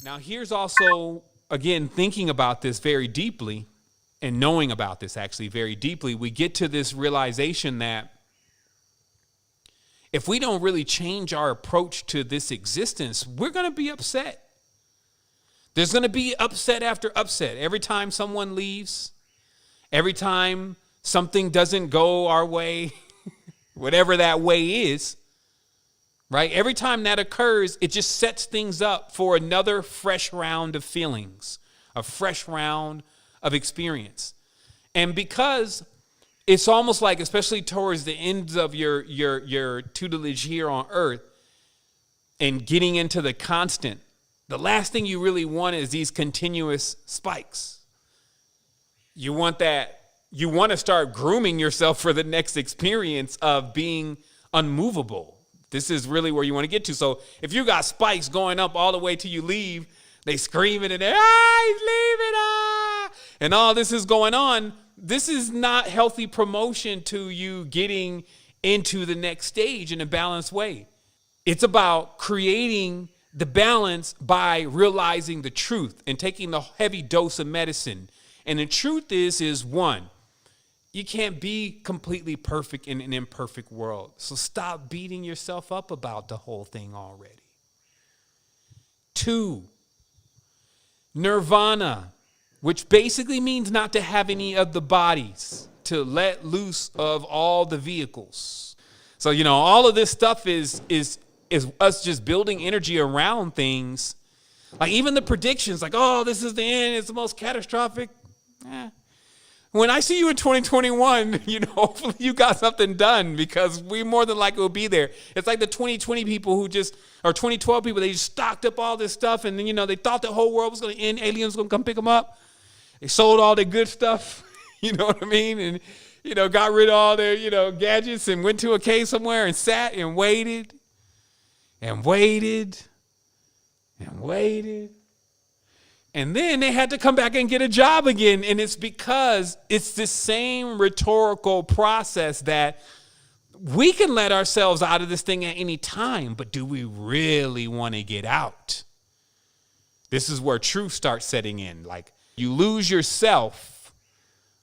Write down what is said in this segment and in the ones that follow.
Now, here's also, again, thinking about this very deeply and knowing about this actually very deeply, we get to this realization that if we don't really change our approach to this existence, we're going to be upset. There's going to be upset after upset. Every time someone leaves, every time something doesn't go our way, whatever that way is, right? Every time that occurs, it just sets things up for another fresh round of feelings, a fresh round of experience. And because it's almost like, especially towards the ends of your tutelage here on earth and getting into the constant, the last thing you really want is these continuous spikes. You want to start grooming yourself for the next experience of being unmovable. This is really where you want to get to. So if you got spikes going up all the way till you leave, they screaming and they're, he's leaving, and all this is going on. This is not healthy promotion to you getting into the next stage in a balanced way. It's about creating the balance by realizing the truth and taking the heavy dose of medicine. And the truth is one, you can't be completely perfect in an imperfect world. So stop beating yourself up about the whole thing already. 2, nirvana, which basically means not to have any of the bodies, to let loose of all the vehicles. So, all of this stuff is us just building energy around things. Like even the predictions, like, oh, this is the end, it's the most catastrophic. When I see you in 2021, hopefully you got something done, because we more than likely will be there. It's like the 2020 people or 2012 people, they just stocked up all this stuff, and then, they thought the whole world was going to end, aliens were going to come pick them up. They sold all their good stuff, you know what I mean? And, got rid of all their, gadgets and went to a cave somewhere and sat and waited and waited and waited. And then they had to come back and get a job again. And it's because it's the same rhetorical process that we can let ourselves out of this thing at any time, but do we really want to get out? This is where truth starts setting in. Like, you lose yourself,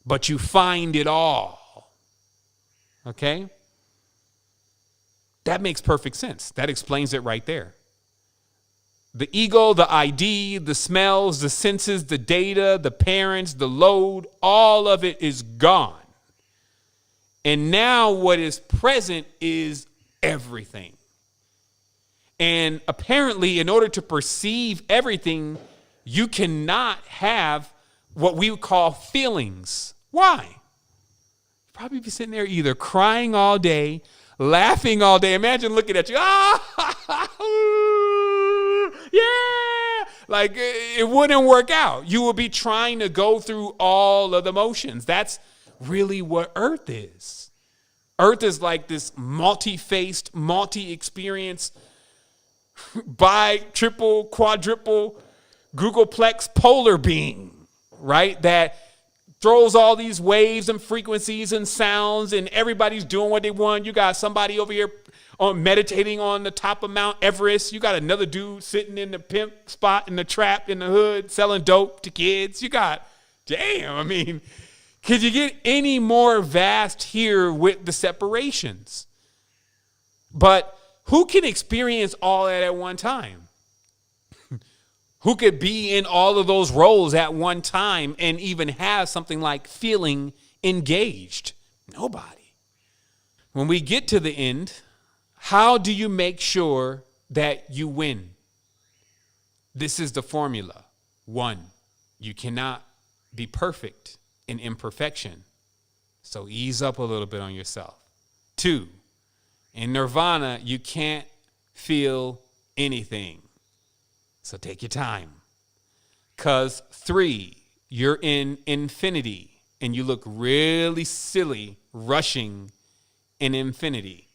but you find it all. Okay? That makes perfect sense. That explains it right there. The ego, the ID, the smells, the senses, the data, the parents, the load, all of it is gone. And now what is present is everything. And apparently, in order to perceive everything, you cannot have what we would call feelings. Why? You'd probably be sitting there either crying all day, laughing all day. Imagine looking at you. Yeah. Like, it wouldn't work out. You would be trying to go through all of the motions. That's really what Earth is. Earth is like this multi-faced, multi-experience, triple, quadruple, Googleplex polar being, right? That throws all these waves and frequencies and sounds, and everybody's doing what they want. You got somebody over here meditating on the top of Mount Everest. You got another dude sitting in the pimp spot in the trap in the hood selling dope to kids. You got, could you get any more vast here with the separations? But who can experience all that at one time? Who could be in all of those roles at one time and even have something like feeling engaged? Nobody. When we get to the end, how do you make sure that you win? This is the formula. 1, you cannot be perfect in imperfection. So ease up a little bit on yourself. 2, in nirvana, you can't feel anything. So take your time. Because 3, you're in infinity and you look really silly rushing in infinity.